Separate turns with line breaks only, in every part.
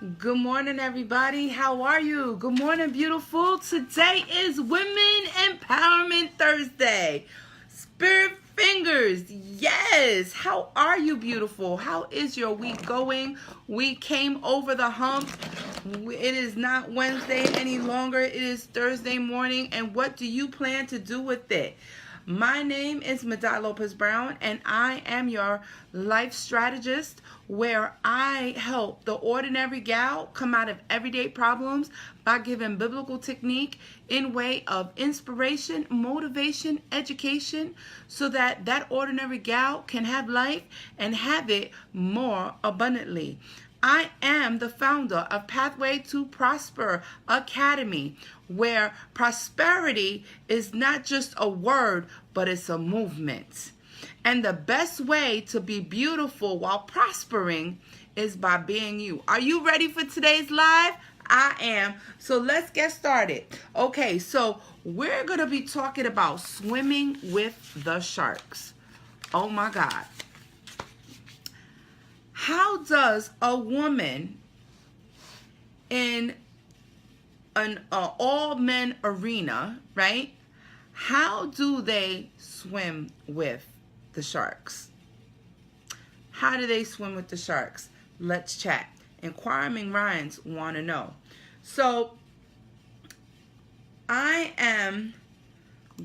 Good morning, everybody. How are you? Good morning, beautiful. Today is Women Empowerment Thursday. Spirit fingers. Yes. How are you, beautiful? How is your week going? We came over the hump. It is not Wednesday any longer. It is Thursday morning. And what do you plan to do with it? My name is Madai Lopez Brown, and I am your life strategist, where I help the ordinary gal come out of everyday problems by giving biblical technique in way of inspiration, motivation, education, so that that ordinary gal can have life and have it more abundantly. I am the founder of Pathway to Prosper Academy, where prosperity is not just a word, but it's a movement. And the best way to be beautiful while prospering is by being you. Are you ready for today's live? I am. So let's get started. Okay, so we're going to be talking about swimming with the sharks. Oh my God. How does a woman in an all-men arena, right? How do they swim with the sharks? How do they swim with the sharks? Let's chat. Inquiring minds want to know. So I am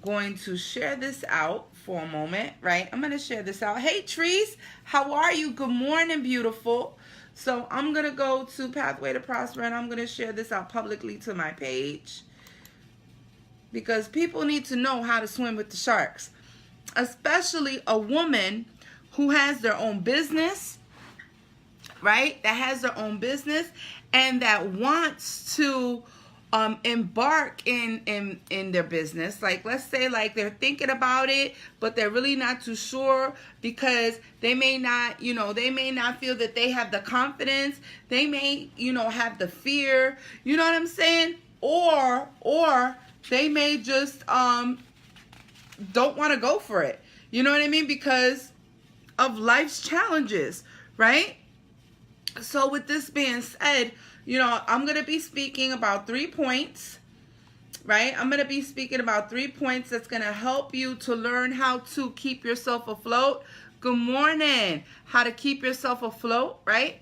going to share this out for a moment, right? I'm going to share this out. Hey, Trees, how are you? Good morning, beautiful. So I'm going to go to Pathway to Prosper, and I'm going to share this out publicly to my page, because people need to know how to swim with the sharks, especially a woman who has their own business, right? That has their own business and that wants to embark in their business. Like, let's say like they're thinking about it, but they're really not too sure, because they may not, they may not feel that they have the confidence. They may, have the fear, you know what I'm saying? Or they may just don't want to go for it. You know what I mean? Because of life's challenges, right? So with this being said, I'm going to be speaking about 3 points, right? I'm going to be speaking about 3 points that's going to help you to learn how to keep yourself afloat. Good morning. How to keep yourself afloat, right?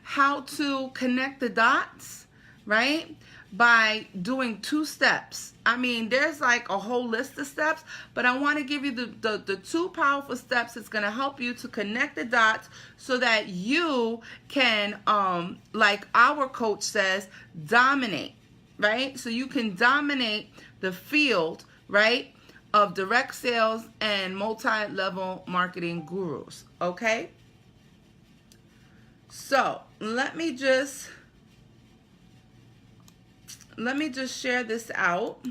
How to connect the dots, right? By doing 2 steps. I mean, there's like a whole list of steps, but I want to give you the 2 powerful steps that's going to help you to connect the dots so that you can, like our coach says, dominate, right? So you can dominate the field, right, of direct sales and multi-level marketing gurus, okay? So let me just share this out,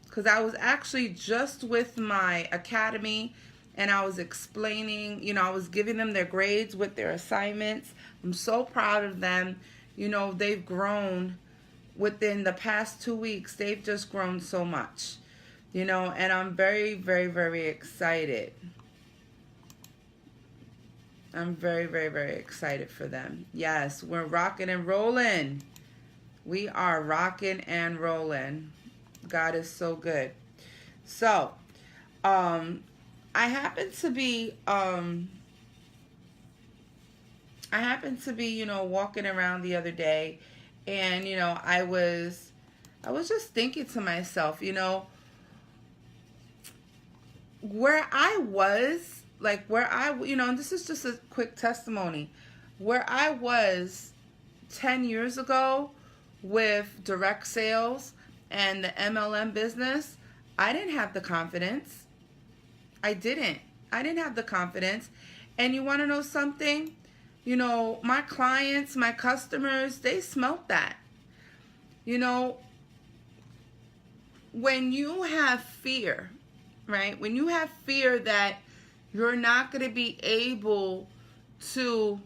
because I was actually just with my academy and I was explaining, I was giving them their grades with their assignments. I'm so proud of them. They've grown within the past 2 weeks. They've just grown so much, and I'm very, very, very excited. I'm very, very, very excited for them. Yes, we're rocking and rolling. We are rocking and rolling. God is so good. So, I happen to be, walking around the other day, and, I was just thinking to myself, where I was, and this is just a quick testimony, where I was 10 years ago, with direct sales and the MLM business, I didn't have the confidence. I didn't have the confidence. And you want to know something? My clients, my customers, they smelt that. When you have fear, right? When you have fear that you're not going to be able to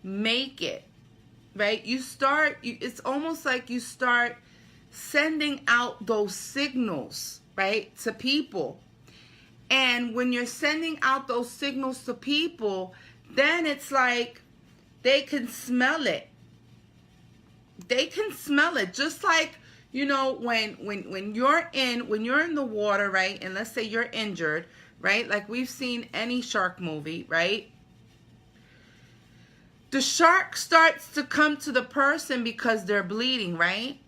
make it, right? It's almost like you start sending out those signals, right, to people. And when you're sending out those signals to people, then it's like they can smell it. They can smell it. Just like, you know, when you're in the water, right? And let's say you're injured, right? Like we've seen any shark movie, right? The shark starts to come to the person because they're bleeding, right?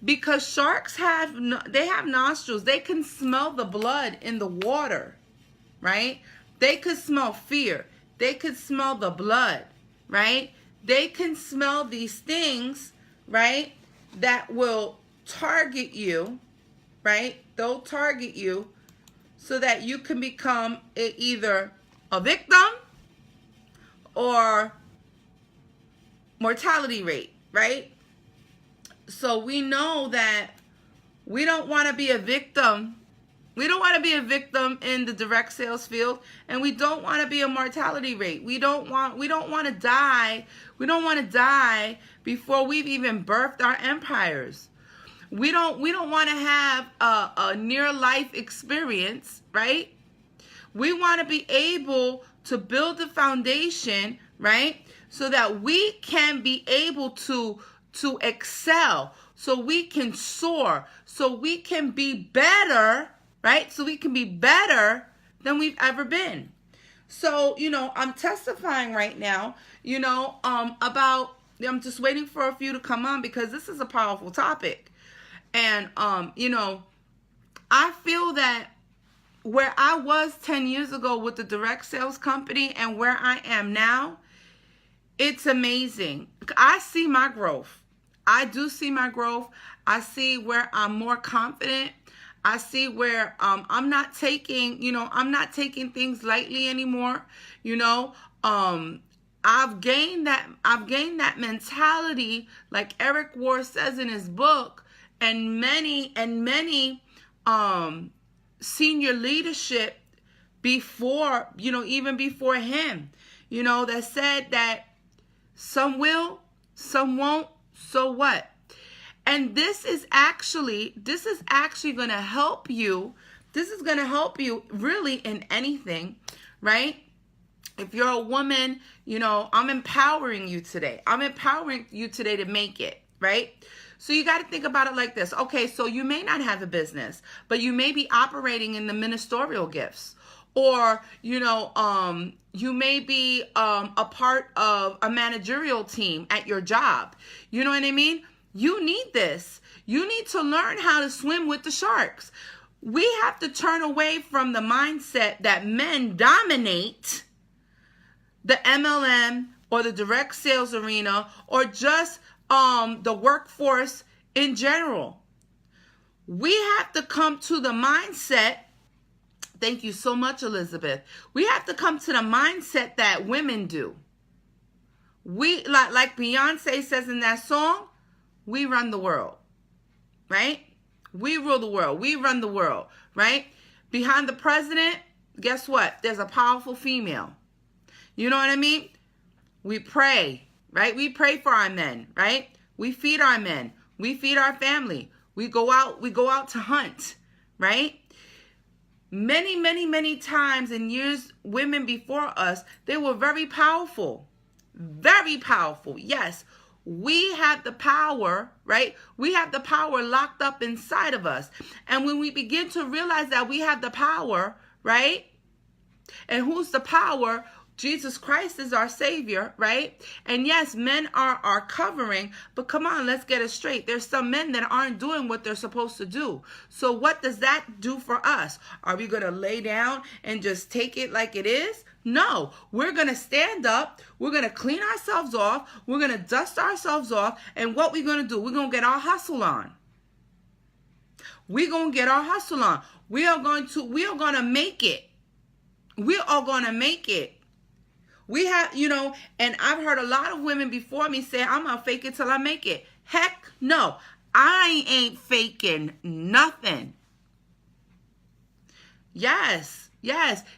Because sharks have nostrils. They can smell the blood in the water, right? They could smell fear. They could smell the blood, right? They can smell these things, right, that will target you, right? They'll target you so that you can become either a victim or mortality rate, right? So we know that we don't want to be a victim. We don't want to be a victim in the direct sales field, and we don't want to be a mortality rate. We don't want to die. We don't want to die before we've even birthed our empires. We don't want to have a near life experience, right? We want to be able to build the foundation, right? So that we can be able to excel, so we can soar, so we can be better, right? So we can be better than we've ever been. So, you know, I'm testifying right now, you know, about, I'm just waiting for a few to come on because this is a powerful topic. And, you know, I feel that where I was 10 years ago with the direct sales company and where I am now, it's amazing. I see my growth. I do see my growth. I see where I'm more confident. I see where I'm not taking things lightly anymore. You know, I've gained that mentality, like Eric Ward says in his book, and many senior leadership before, you know, even before him, you know, that said that some will, some won't, so what? And this is actually going to help you. This is going to help you really in anything, right? If you're a woman, you know, I'm empowering you today. I'm empowering you today to make it, right? So you got to think about it like this. Okay, so you may not have a business, but you may be operating in the ministerial gifts. Or, you know, you may be a part of a managerial team at your job. You know what I mean? You need this. You need to learn how to swim with the sharks. We have to turn away from the mindset that men dominate the MLM or the direct sales arena or just the workforce in general. We have to come to the mindset. Thank you so much, Elizabeth. We have to come to the mindset that women do. We, like Beyonce says in that song, we run the world, right? We rule the world. We run the world, right? Behind the president, guess what? There's a powerful female. You know what I mean? We pray, right? We pray for our men, right? We feed our men. We feed our family. We go out to hunt, right? Many times in years, women before us, they were very powerful. Very powerful. Yes, we have the power, right? We have the power locked up inside of us. And when we begin to realize that we have the power, right? And who's the power? Jesus Christ is our Savior, right? And yes, men are our covering, but come on, let's get it straight. There's some men that aren't doing what they're supposed to do. So what does that do for us? Are we going to lay down and just take it like it is? No, we're going to stand up. We're going to clean ourselves off. We're going to dust ourselves off. And what we're going to do, we're going to get our hustle on. We're going to get our hustle on. We are going to make it. We are going to make it. We have, you know, and I've heard a lot of women before me say, I'm going to fake it till I make it. Heck no, I ain't faking nothing. Yes,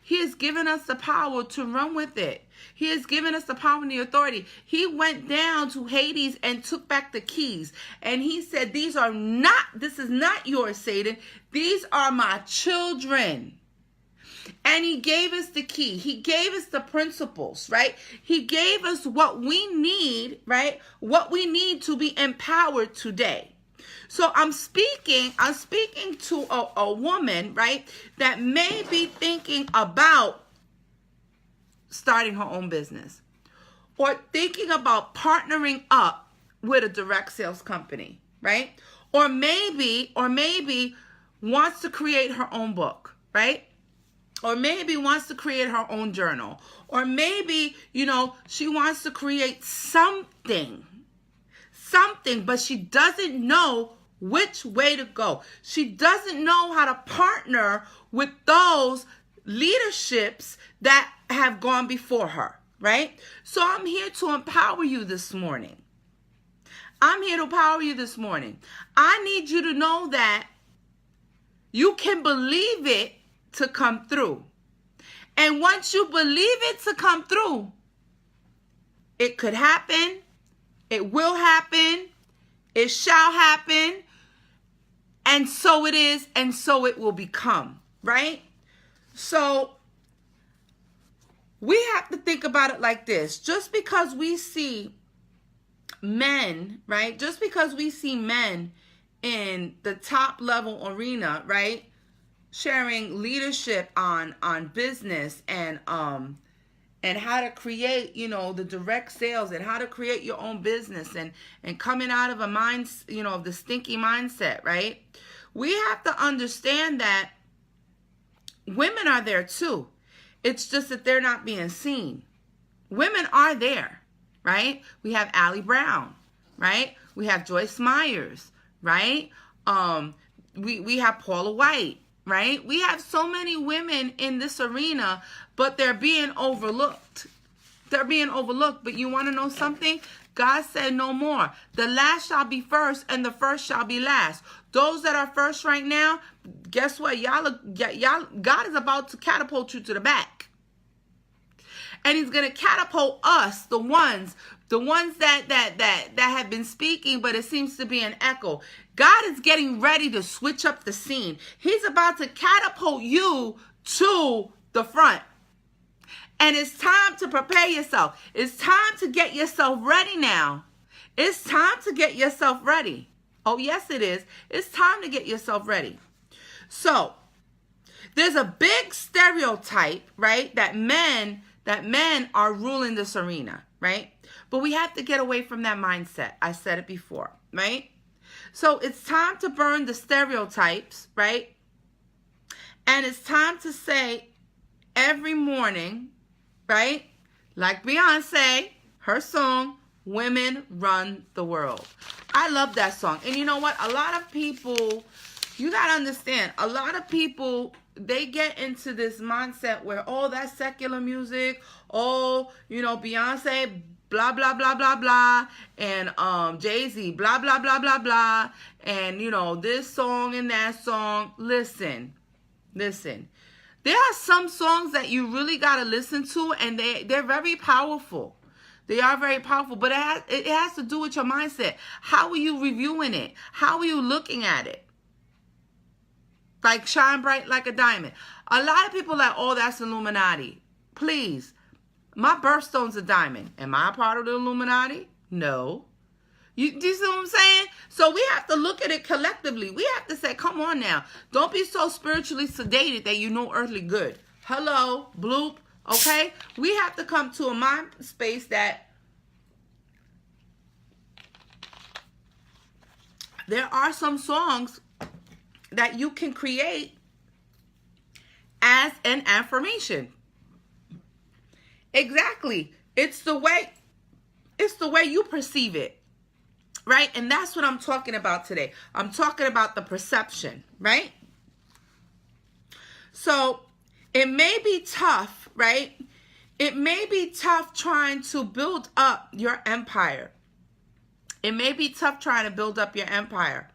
he has given us the power to run with it. He has given us the power and the authority. He went down to Hades and took back the keys. And he said, this is not yours, Satan. These are my children. And he gave us the key. He gave us the principles, right? He gave us what we need, right? What we need to be empowered today. So I'm speaking to a woman, right, that may be thinking about starting her own business or thinking about partnering up with a direct sales company, right? Or maybe wants to create her own book, right? Or maybe wants to create her own journal. Or maybe, she wants to create something, but she doesn't know which way to go. She doesn't know how to partner with those leaderships that have gone before her, right? So I'm here to empower you this morning. I need you to know that you can believe it to come through. And once you believe it to come through, it could happen. It will happen. It shall happen. And so it is, and so it will become, right? So we have to think about it like this. Just because we see men, right? Just because we see men in the top level arena, right? Sharing leadership on business and how to create, the direct sales and how to create your own business and coming out of a mind, of the stinky mindset, right? We have to understand that women are there too. It's just that they're not being seen. Women are there, right? We have Allie Brown, right? We have Joyce Myers, right? We have Paula White, right? We have so many women in this arena, but they're being overlooked. But you want to know something? God said no more. The last shall be first and the first shall be last. Those that are first right now, guess what? Y'all, God is about to catapult you to the back. And he's going to catapult us, the ones that have been speaking, but it seems to be an echo. God is getting ready to switch up the scene. He's about to catapult you to the front. And it's time to prepare yourself. It's time to get yourself ready now. It's time to get yourself ready. Oh, yes, it is. It's time to get yourself ready. So there's a big stereotype, right, that men are ruling this arena, right? But we have to get away from that mindset. I said it before, right? So it's time to burn the stereotypes, right? And it's time to say every morning, right? Like Beyonce, her song, Women Run the World. I love that song. And you know what? A lot of people, you got to understand, a lot of people, they get into this mindset where, oh, that's secular music. Oh, Beyonce, blah, blah, blah, blah, blah. And Jay-Z, blah, blah, blah, blah, blah. And, this song and that song. Listen. There are some songs that you really got to listen to, and they're very powerful. They are very powerful, but it has to do with your mindset. How are you reviewing it? How are you looking at it? Like shine bright like a diamond. A lot of people are like, oh, that's Illuminati. Please, my birthstone's a diamond. Am I a part of the Illuminati? No. Do you see what I'm saying? So we have to look at it collectively. We have to say, come on now. Don't be so spiritually sedated that you know earthly good. Hello, bloop. Okay? We have to come to a mind space that there are some songs that you can create as an affirmation. Exactly. It's the way you perceive it. Right? And that's what I'm talking about today. I'm talking about the perception, right? So it may be tough, right? It may be tough trying to build up your empire. It may be tough trying to build up your empire.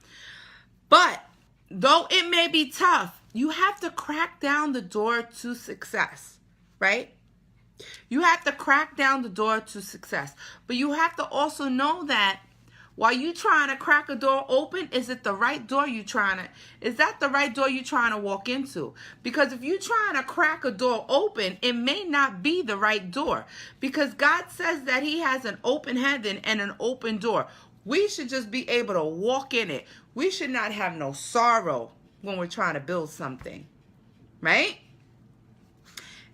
But though it may be tough, you have to crack down the door to success, right? You have to crack down the door to success. But you have to also know that While you trying to crack a door open, is it the right door is that the right door you trying to walk into? Because if you trying to crack a door open, it may not be the right door. Because God says that he has an open heaven and an open door. We should just be able to walk in it. We should not have no sorrow when we're trying to build something, right?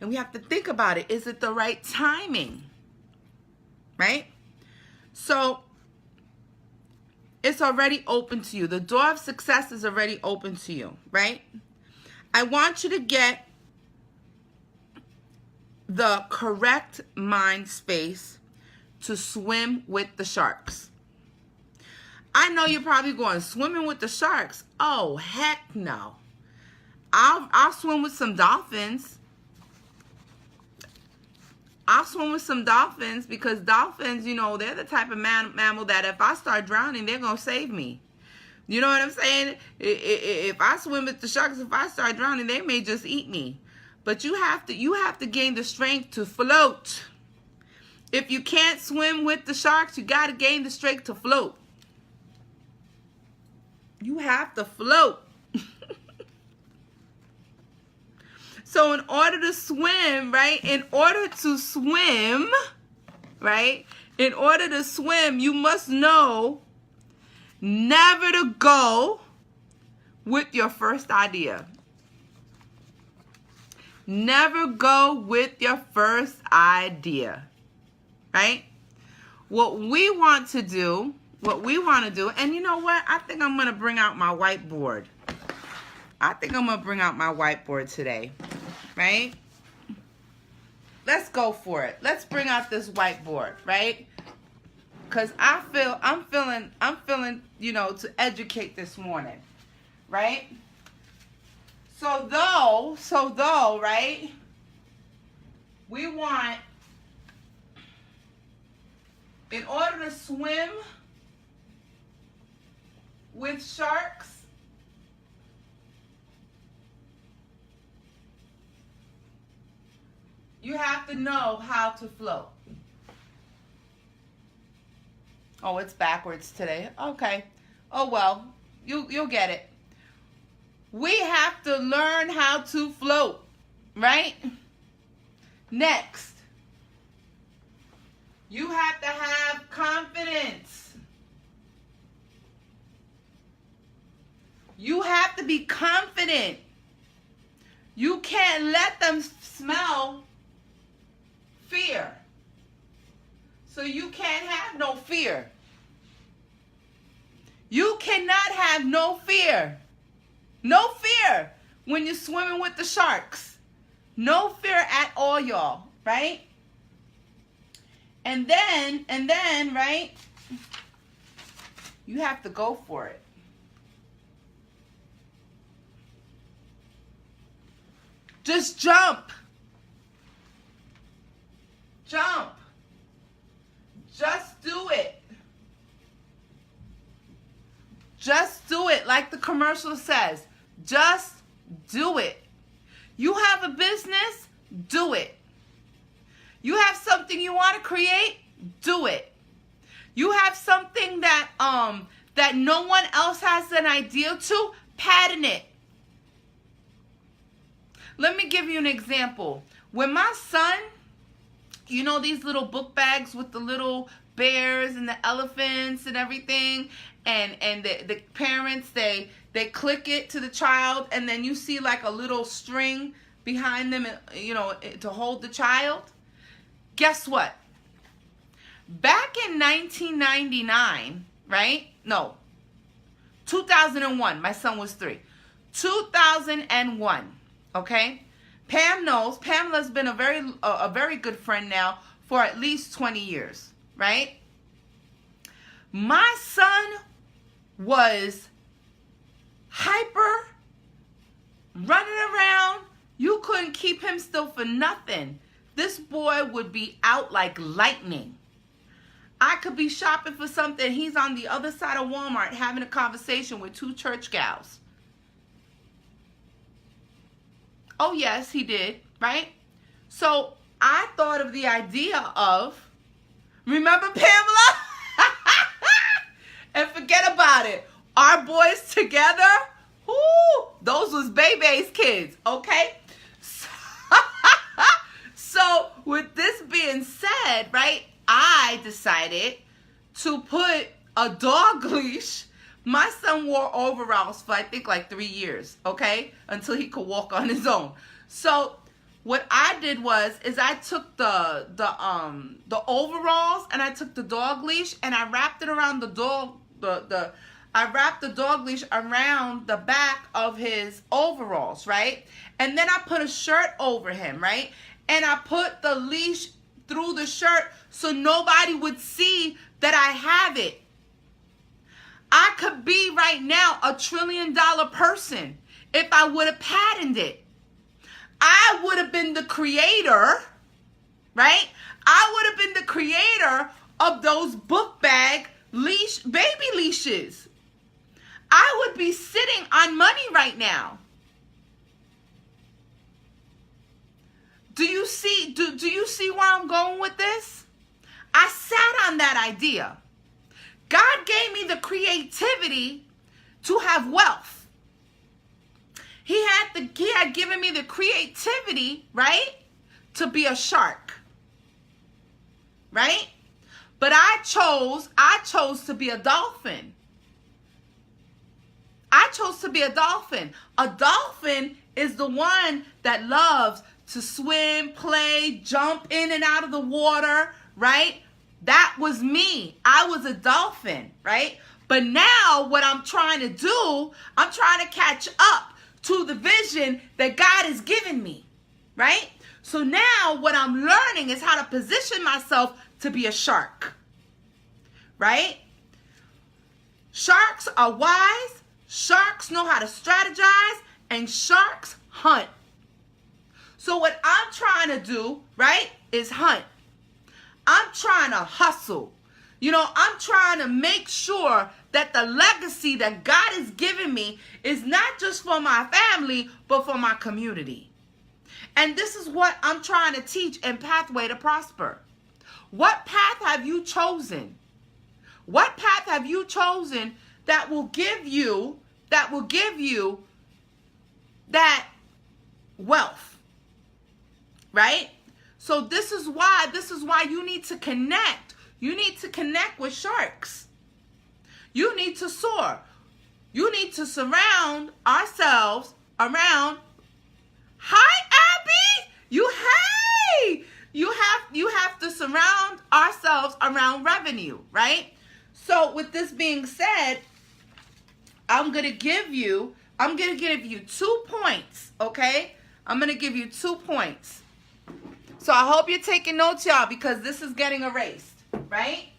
And we have to think about it. Is it the right timing, right? So it's already open to you. The door of success is already open to you, right? I want you to get the correct mind space to swim with the sharks. I know you're probably going, swimming with the sharks? Oh, heck no. I'll swim with some dolphins. I'll swim with some dolphins because dolphins, you know, they're the type of mammal that if I start drowning, they're going to save me. You know what I'm saying? If I swim with the sharks, if I start drowning, they may just eat me. But you have to gain the strength to float. If you can't swim with the sharks, you got to gain the strength to float. You have to float. So in order to swim, right? In order to swim, you must know never to go with your first idea. Never go with your first idea, right? What we want to do, and you know what? I think I'm going to bring out my whiteboard. Today, right? Let's go for it. Let's bring out this whiteboard, right? Because I'm feeling, you know, to educate this morning, right? So though, right? We want, in order to swim with sharks, you have to know how to float. Oh, it's backwards today. Okay. Oh, well, you'll get it. We have to learn how to float, right? Next, you have to have confidence. You have to be confident. You can't let them smell fear. So you can't have no fear. You cannot have no fear. No fear when you're swimming with the sharks. No fear at all, y'all, right? And then, right? You have to go for it. Just jump. Jump. Just do it. Just do it like the commercial says. Just do it. You have a business? Do it. You have something you want to create? Do it. You have something that that no one else has an idea to? Patent it. Let me give you an example. When my son, you know these little book bags with the little bears and the elephants and everything, and the parents, they click it to the child, and then you see like a little string behind them, you know, to hold the child. Guess what? Back in 1999, right? No, 2001. My son was 3. 2001. Okay. Pam knows. Pamela's been a very good friend now for at least 20 years, right? My son was hyper, running around. You couldn't keep him still for nothing. This boy would be out like lightning. I could be shopping for something. He's on the other side of Walmart having a conversation with 2 church gals. Oh, yes, he did, right? So I thought of the idea of, remember Pamela? years together, those was Bebe's kids, okay? So with this being said, right, I decided to put a dog leash. My son wore overalls for I think like 3 years, okay, until he could walk on his own. So what I did is I took the overalls and I took the dog leash and I wrapped it around the dog I wrapped the dog leash around the back of his overalls, right? And then I put a shirt over him, right? And I put the leash through the shirt so nobody would see that I have it. I could be right now a $1 trillion person if I would have patented it. I would have been the creator, right? I would have been the creator of those book bag leash, baby leashes. I would be sitting on money right now. Do you see, do you see where I'm going with this? I sat on that idea. God gave me the creativity to have wealth. He had given me the creativity, right, to be a shark, right? But I chose to be a dolphin. I chose to be a dolphin. A dolphin is the one that loves to swim, play, jump in and out of the water, right? That was me. I was a dolphin, right? But now what I'm trying to do, I'm trying to catch up to the vision that God has given me, right? So now what I'm learning is how to position myself to be a shark, right? Sharks are wise, sharks know how to strategize, and sharks hunt. So what I'm trying to do, right, is hunt. I'm trying to hustle. You know, I'm trying to make sure that the legacy that God has given me is not just for my family, but for my community. And this is what I'm trying to teach in Pathway to Prosper. What path have you chosen? What path have you chosen that will give you that wealth? Right? So this is why you need to connect. You need to connect with sharks. You need to soar. You need to surround ourselves around. Hi, Abby. You have to surround ourselves around revenue, right? So with this being said, I'm gonna give you 2 points, okay? I'm gonna give you 2 points. So I hope you're taking notes, y'all, because this is getting erased, right?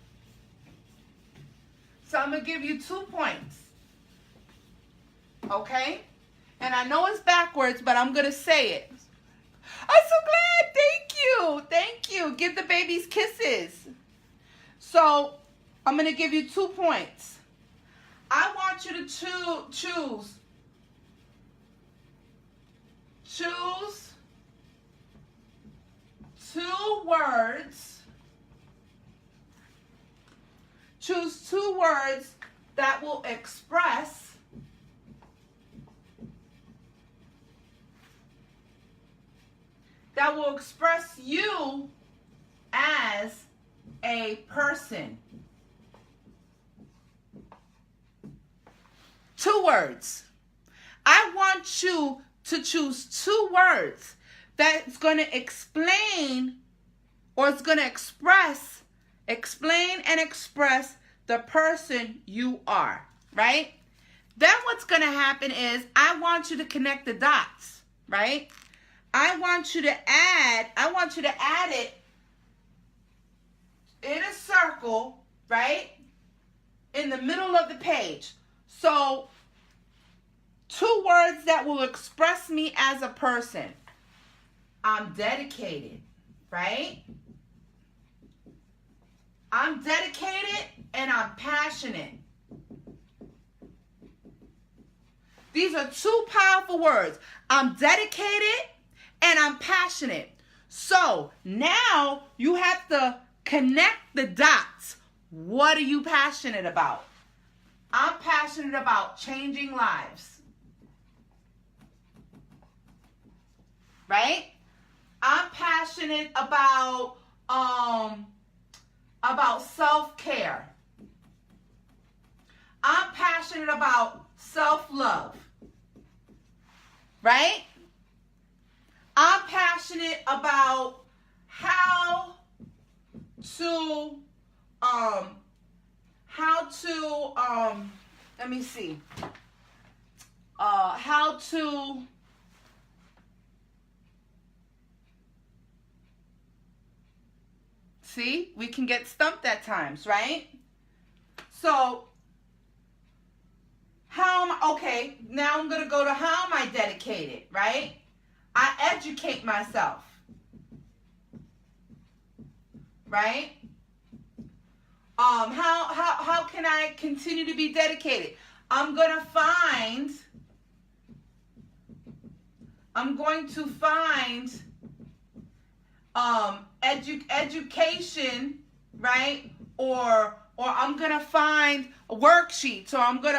So I'm going to give you 2 points, okay? And I know it's backwards, but I'm going to say it. I'm so glad. Thank you. Thank you. Give the babies kisses. So I'm going to give you 2 points. I want you to choose 2 words. Choose 2 words that will express you as a person. 2 words. I want you to choose 2 words that's going to explain or it's going to explain and express the person you are, right? Then what's going to happen is I want you to connect the dots, right? I want you to add it in a circle, right? In the middle of the page. So 2 words that will express me as a person. I'm dedicated, right? I'm dedicated and I'm passionate. These are 2 powerful words. I'm dedicated and I'm passionate. So now you have to connect the dots. What are you passionate about? I'm passionate about changing lives. Right? I'm passionate about self-care. I'm passionate about self-love. Right? I'm passionate about how to let me see. How to see, we can get stumped at times, right? So okay, now I'm going to go to how am I dedicated, right? I educate myself. Right? How can I continue to be dedicated? I'm going to find education, right? Or I'm going to find worksheets, or I'm going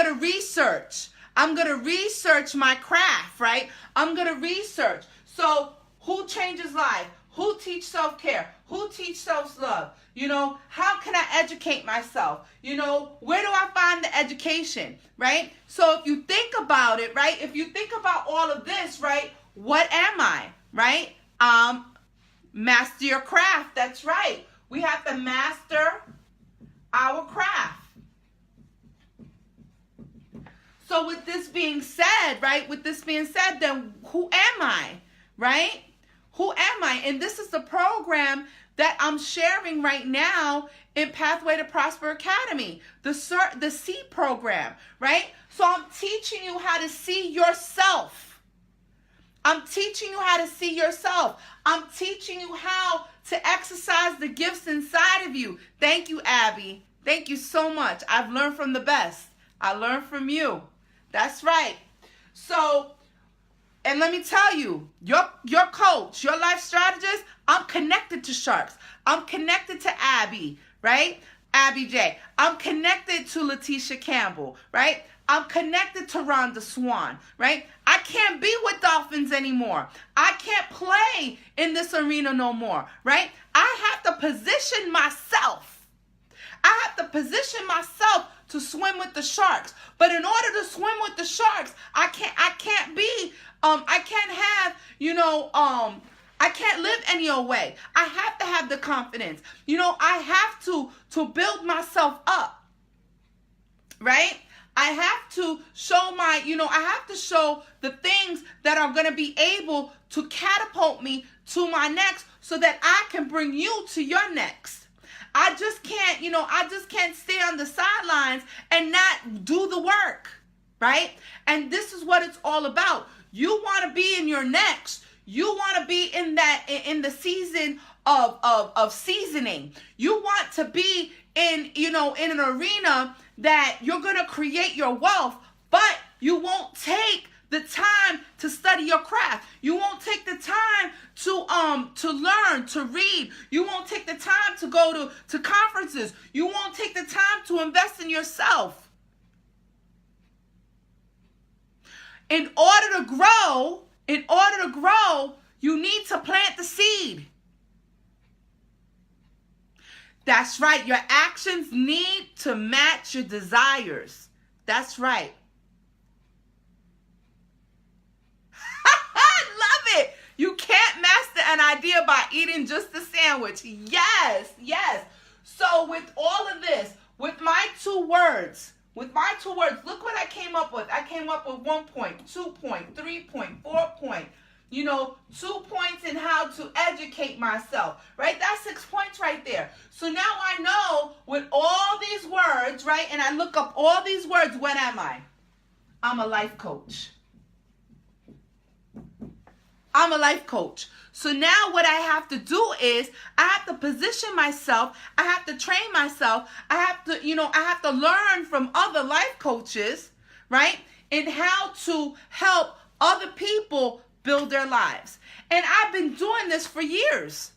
to research. I'm going to research my craft, right? I'm going to research. So, who changes life? Who teach self-care? Who teach self-love? You know, how can I educate myself? You know, where do I find the education, right? So if you think about it, right? If you think about all of this, right? What am I, right? Master your craft. That's right. We have to master our craft. So with this being said, right? With this being said, then who am I, right? Who am I? And this is the program that I'm sharing right now in Pathway to Prosper Academy, the C program, right? So I'm teaching you how to see yourself. I'm teaching you how to see yourself. I'm teaching you how to exercise the gifts inside of you. Thank you, Abby. Thank you so much. I've learned from the best. I learned from you. That's right. So, and let me tell you, your coach, your life strategist, I'm connected to Sharks. I'm connected to Abby, right? Abby J. I'm connected to Letitia Campbell, right? I'm connected to Rhonda Swan, right? I can't be with Dolphins anymore. I can't play in this arena no more, right? I have to position myself. I have to position myself to swim with the Sharks. But in order to swim with the Sharks, I can't live any old way. I have to have the confidence. You know, I have to build myself up, right? I have to show I have to show the things that are going to be able to catapult me to my next so that I can bring you to your next. I just can't stay on the sidelines and not do the work, right? And this is what it's all about. You want to be in your next. You want to be in the season of seasoning. You want to be in an arena that you're going to create your wealth, but you won't take the time to study your craft. You won't take the time to learn, to read. You won't take the time to go to conferences. You won't take the time to invest in yourself. In order to grow, you need to plant the seed. That's right. Your actions need to match your desires. That's right. I love it. You can't master an idea by eating just a sandwich. Yes, yes. So with all of this, with my two words, look what I came up with. I came up with 1 point, 2 point, 3 point, 4 point. 2 points in how to educate myself, right? That's 6 points right there. So now I know with all these words, right? And I look up all these words, what am I? I'm a life coach. I'm a life coach. So now what I have to do is I have to position myself. I have to train myself. I have to learn from other life coaches, right? In how to help other people build their lives. And I've been doing this for years.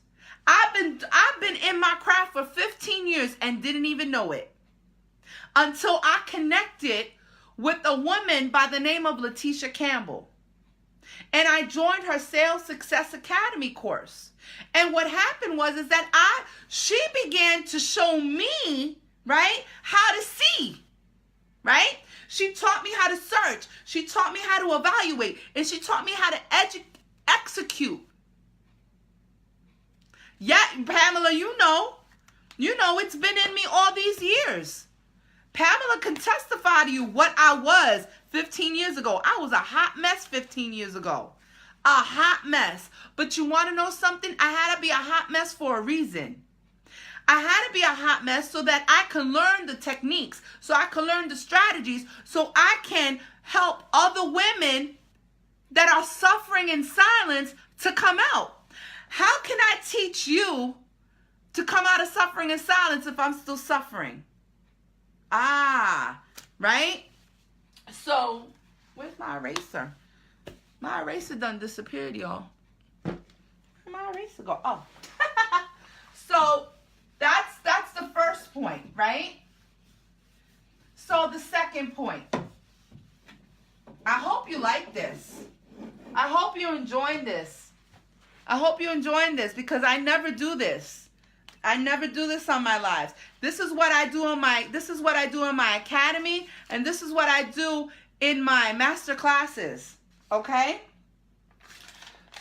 I've been in my craft for 15 years and didn't even know it. until I connected with a woman by the name of Letitia Campbell. And I joined her Sales Success Academy course. And what happened was is that she began to show me, right, how to see, right? She taught me how to search. She taught me how to evaluate. And she taught me how to execute. Yeah, Pamela, you know, it's been in me all these years. Pamela can testify to you what I was 15 years ago. I was a hot mess 15 years ago. A hot mess. But you want to know something? I had to be a hot mess for a reason. I had to be a hot mess so that I can learn the techniques, so I can learn the strategies, so I can help other women that are suffering in silence to come out. How can I teach you to come out of suffering in silence if I'm still suffering? Right? So, where's my eraser? My eraser done disappeared, y'all. Where'd my eraser go? Oh. So, that's the first point, right? So, the second point. I hope you like this. I hope you're enjoying this. I hope you're enjoying this because I never do this. I never do this on my lives. This is what I do in my academy, and this is what I do in my master classes. Okay?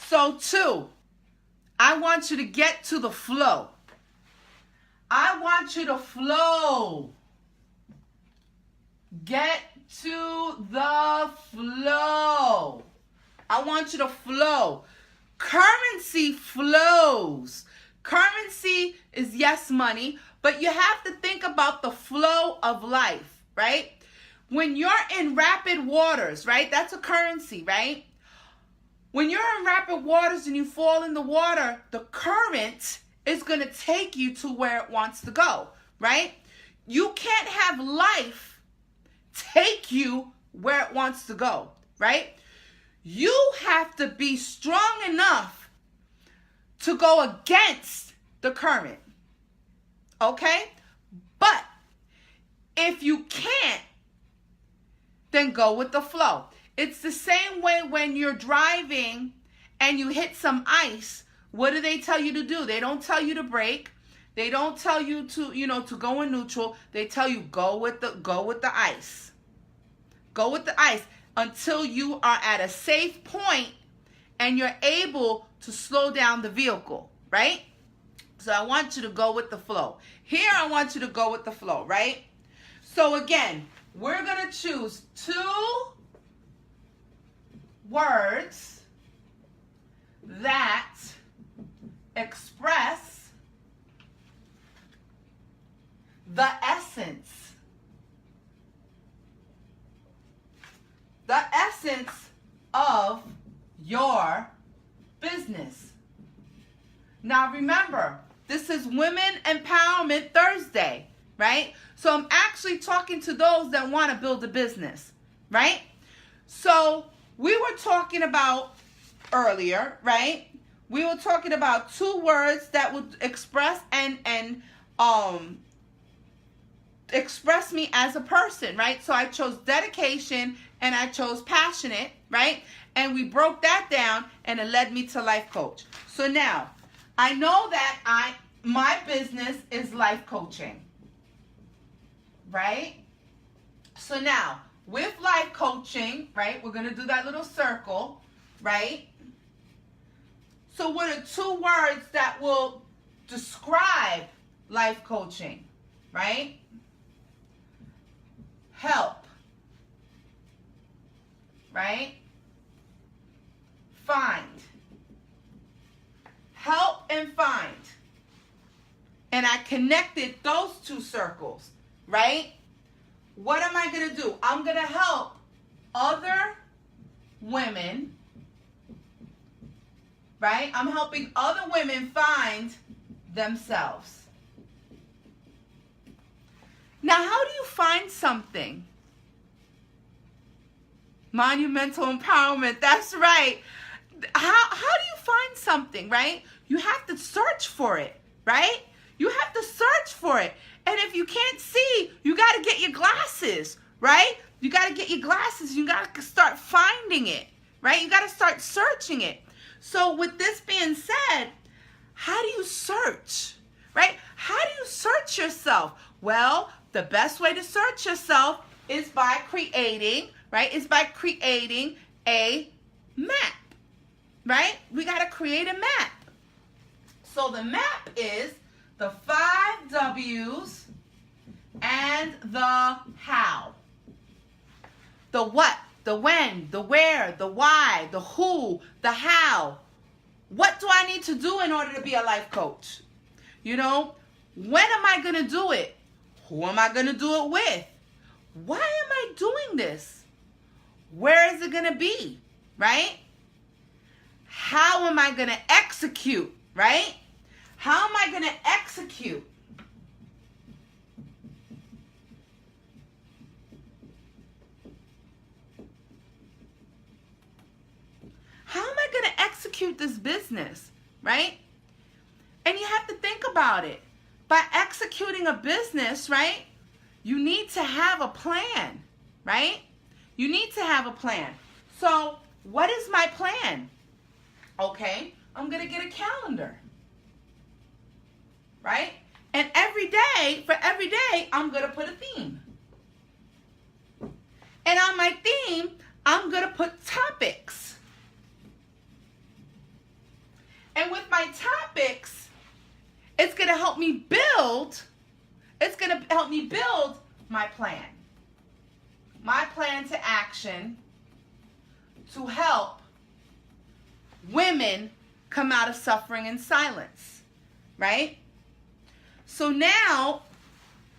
So 2, I want you to get to the flow. I want you to flow. Get to the flow. I want you to flow. Currency flows. Currency is yes, money, but you have to think about the flow of life, right? When you're in rapid waters, right? That's a currency, right? When you're in rapid waters and you fall in the water, the current is going to take you to where it wants to go, right? You can't have life take you where it wants to go, right? You have to be strong enough to go against the current, okay? But if you can't, then go with the flow. It's the same way when you're driving and you hit some ice. What do they tell you to do? They don't tell you to brake. They don't tell you to, to go in neutral. They tell you go with the ice. Go with the ice until you are at a safe point and you're able to slow down the vehicle, right? So I want you to go with the flow. Here I want you to go with the flow, right? So again, we're going to choose 2 words that express the essence. The essence of your business. Now remember, this is Women Empowerment Thursday, right? So I'm actually talking to those that want to build a business, right? So we were talking about earlier, right? We were talking about 2 words that would express and express me as a person, right? So I chose dedication and I chose passionate, right? And we broke that down and it led me to life coach. So now I know that my business is life coaching, right? So now with life coaching, right, we're going to do that little circle, right? So what are 2 words that will describe life coaching, right? Help, right? Find. Help and find. And I connected those 2 circles, right? What am I going to do? I'm going to help other women, right? I'm helping other women find themselves. Now, how do you find something? Monumental empowerment, that's right. How do you find something, right? You have to search for it, right? You have to search for it. And if you can't see, you got to get your glasses, right? You got to get your glasses. You got to start finding it, right? You got to start searching it. So with this being said, how do you search, right? How do you search yourself? Well, the best way to search yourself is by creating, right? Is by creating a map, right? We got to create a map. So the map is the 5 W's and the how. The what, the when, the where, the why, the who, the how. What do I need to do in order to be a life coach? You know, when am I going to do it? Who am I going to do it with? Why am I doing this? Where is it going to be, right? How am I going to execute, right? How am I going to execute? How am I going to execute this business, right? And you have to think about it. By executing a business, right, you need to have a plan, right? You need to have a plan. So what is my plan? Okay, I'm going to get a calendar, right? And for every day, I'm going to put a theme. And on my theme, I'm going to put topics. And with my topics, it's going to help me build, my plan. My plan to action to help women come out of suffering and silence, right? So now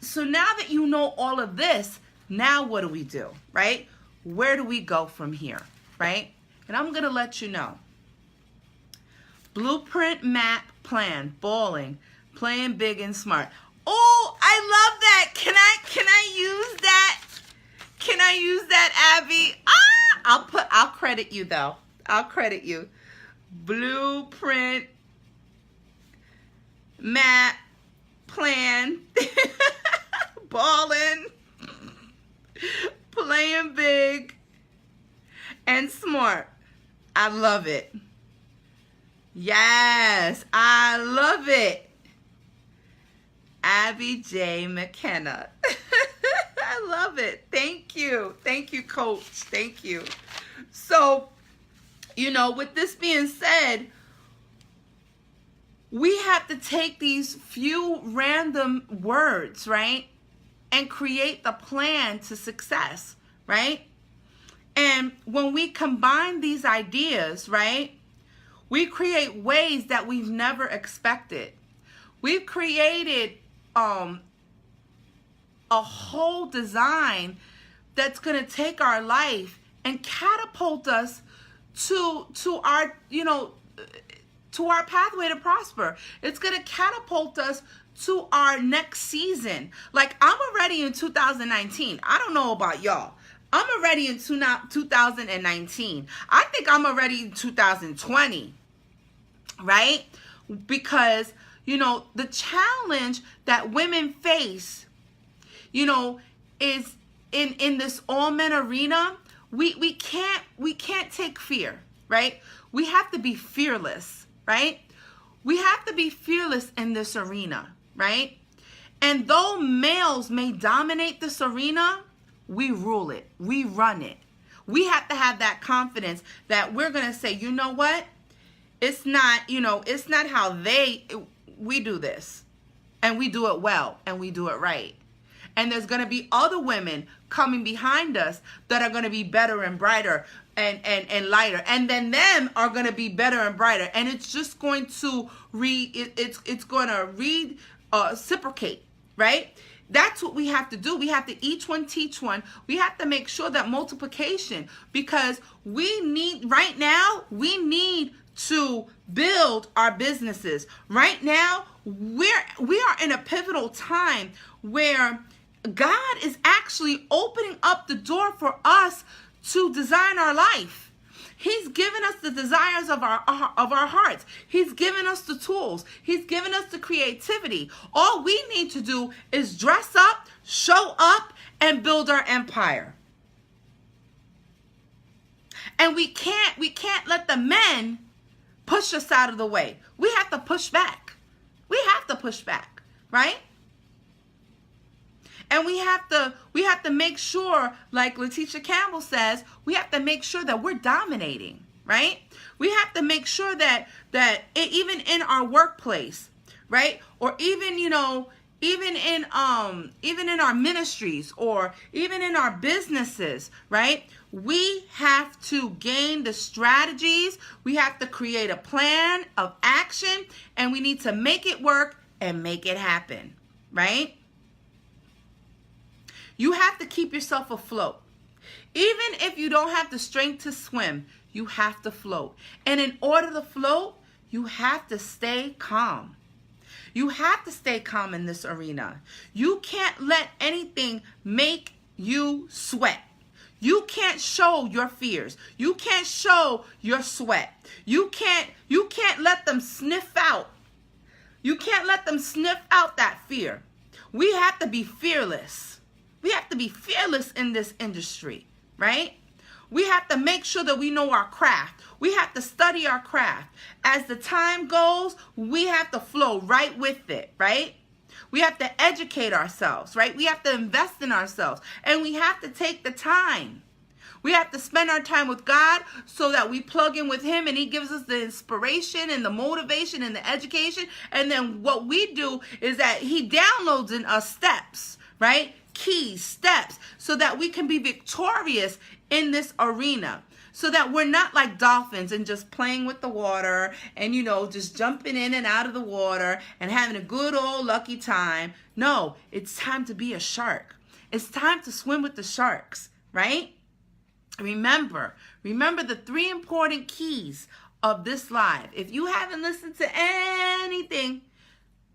that you know all of this, now what do we do, right? Where do we go from here, right? And I'm going to let you know. Blueprint, map, plan, balling, playing big and smart. Oh, I love that. Can I use that? Can I use that, Abby? I'll credit you though. I'll credit you. Blueprint, map, plan, balling, playing big and smart. I love it. Yes, I love it. Abby J. McKenna. I love it. Thank you. Thank you, Coach. Thank you. So, you know, with this being said, we have to take these few random words, right, and create the plan to success, right? And when we combine these ideas, right, we create ways that we've never expected. We've created a whole design that's going to take our life and catapult us to our, you know, to our pathway to prosper. It's going to catapult us to our next season. Like, I'm already in 2019. I don't know about y'all. I'm already in 2019. I think I'm already in 2020, right? Because, you know, the challenge that women face, you know, is in this all men arena, we can't take fear, right? We have to be fearless, right? We have to be fearless in this arena, right? And though males may dominate this arena, we rule it. We run it. We have to have that confidence that we're going to say, you know what? It's not, you know, it's not how we do this. And we do it well. And we do it right. And there's going to be other women coming behind us that are going to be better and brighter and lighter. And then them are going to be better and brighter. And it's just going to reciprocate, right? That's what we have to do. We have to each one teach one. We have to make sure that multiplication, because we need, right now, we need to build our businesses. Right now, we are in a pivotal time where God is actually opening up the door for us to design our life. He's given us the desires of our hearts. He's given us the tools. He's given us the creativity. All we need to do is dress up, show up, and build our empire. And we can't let the men push us out of the way. We have to push back. We have to push back, right? And we have to make sure, like Letitia Campbell says, we have to make sure that we're dominating, right? We have to make sure that even in our workplace, right? Or even, even in our ministries, or even in our businesses, right? We have to gain the strategies. We have to create a plan of action, and we need to make it work and make it happen, right? You have to keep yourself afloat. Even if you don't have the strength to swim, you have to float. And in order to float, you have to stay calm. You have to stay calm in this arena. You can't let anything make you sweat. You can't show your fears. You can't show your sweat. You can't let them sniff out. You can't let them sniff out that fear. We have to be fearless. We have to be fearless in this industry, right? We have to make sure that we know our craft. We have to study our craft. As the time goes, we have to flow right with it, right? We have to educate ourselves, right? We have to invest in ourselves, and we have to take the time. We have to spend our time with God so that we plug in with Him, and He gives us the inspiration and the motivation and the education. And then what we do is that He downloads in us steps, right? Key steps, so that we can be victorious in this arena, so that we're not like dolphins and just playing with the water and, just jumping in and out of the water and having a good old lucky time. No, it's time to be a shark. It's time to swim with the sharks, right? Remember the 3 important keys of this live. If you haven't listened to anything,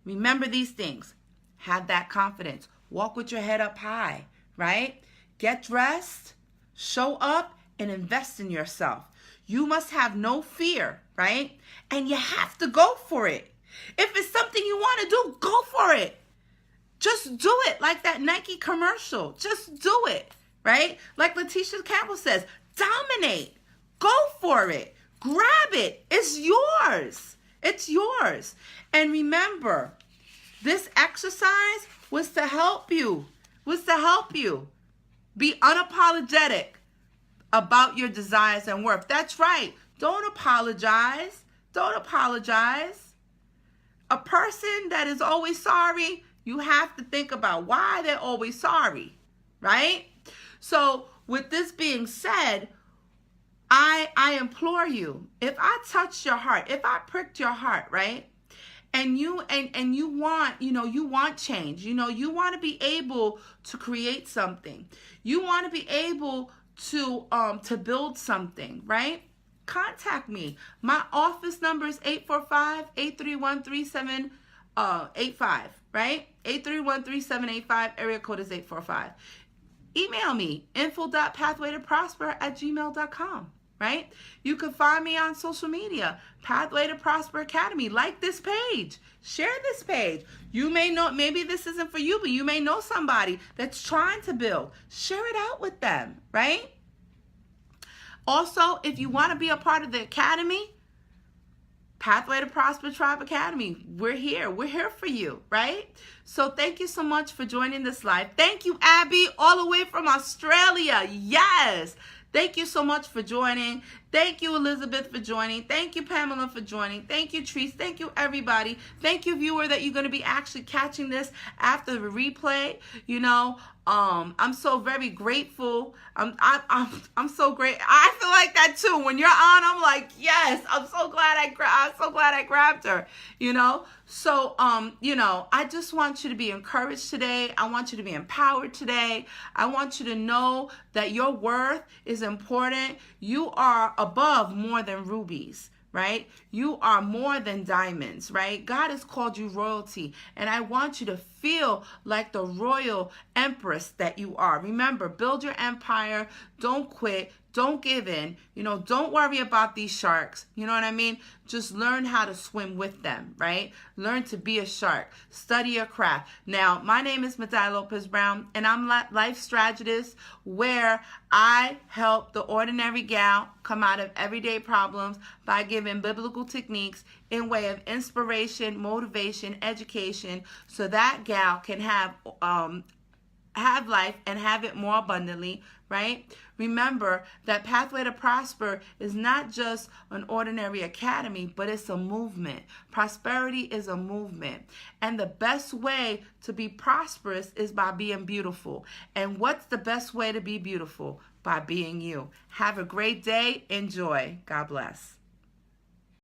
remember these things. Have that confidence. Walk with your head up high, right? Get dressed, show up, and invest in yourself. You must have no fear, right? And you have to go for it. If it's something you want to do, go for it. Just do it, like that Nike commercial. Just do it, right? Like Letitia Campbell says, dominate. Go for it. Grab it. It's yours. It's yours. And remember, this exercise was to help you, be unapologetic about your desires and worth. That's right. Don't apologize. Don't apologize. A person that is always sorry, you have to think about why they're always sorry, right? So with this being said, I implore you, if I touched your heart, if I pricked your heart, right? And you want, you want change. You want to be able to create something. You want to be able to build something, right? Contact me. My office number is 845-831-3785, right? 831-3785, area code is 845. Email me, info.pathwaytoprosper@gmail.com. Right? You can find me on social media, Pathway to Prosper Academy. Like this page. Share this page. You may know, maybe this isn't for you, but you may know somebody that's trying to build. Share it out with them, right? Also, if you want to be a part of the academy, Pathway to Prosper Tribe Academy, we're here. We're here for you, right? So thank you so much for joining this live. Thank you, Abby, all the way from Australia. Yes. Thank you so much for joining. Thank you, Elizabeth, for joining. Thank you, Pamela, for joining. Thank you, Treese. Thank you, everybody. Thank you, viewer, that you're going to be actually catching this after the replay. I'm so very grateful. I'm so great. I feel like that too. When you're on, I'm like, yes, I'm so glad I grabbed her. So I just want you to be encouraged today. I want you to be empowered today. I want you to know that your worth is important. You are above more than rubies, right? You are more than diamonds, right? God has called you royalty, and I want you to feel like the royal empress that you are. Remember, build your empire. Don't quit. Don't give in. You know, don't worry about these sharks. You know what I mean? Just learn how to swim with them, right? Learn to be a shark. Study your craft. Now, my name is Madai Lopez Brown, and I'm Life Strategist, where I help the ordinary gal come out of everyday problems by giving biblical techniques in way of inspiration, motivation, education, so that gal can have life and have it more abundantly, right? Remember that Pathway to Prosper is not just an ordinary academy, but it's a movement. Prosperity is a movement. And the best way to be prosperous is by being beautiful. And what's the best way to be beautiful? By being you. Have a great day. Enjoy. God bless.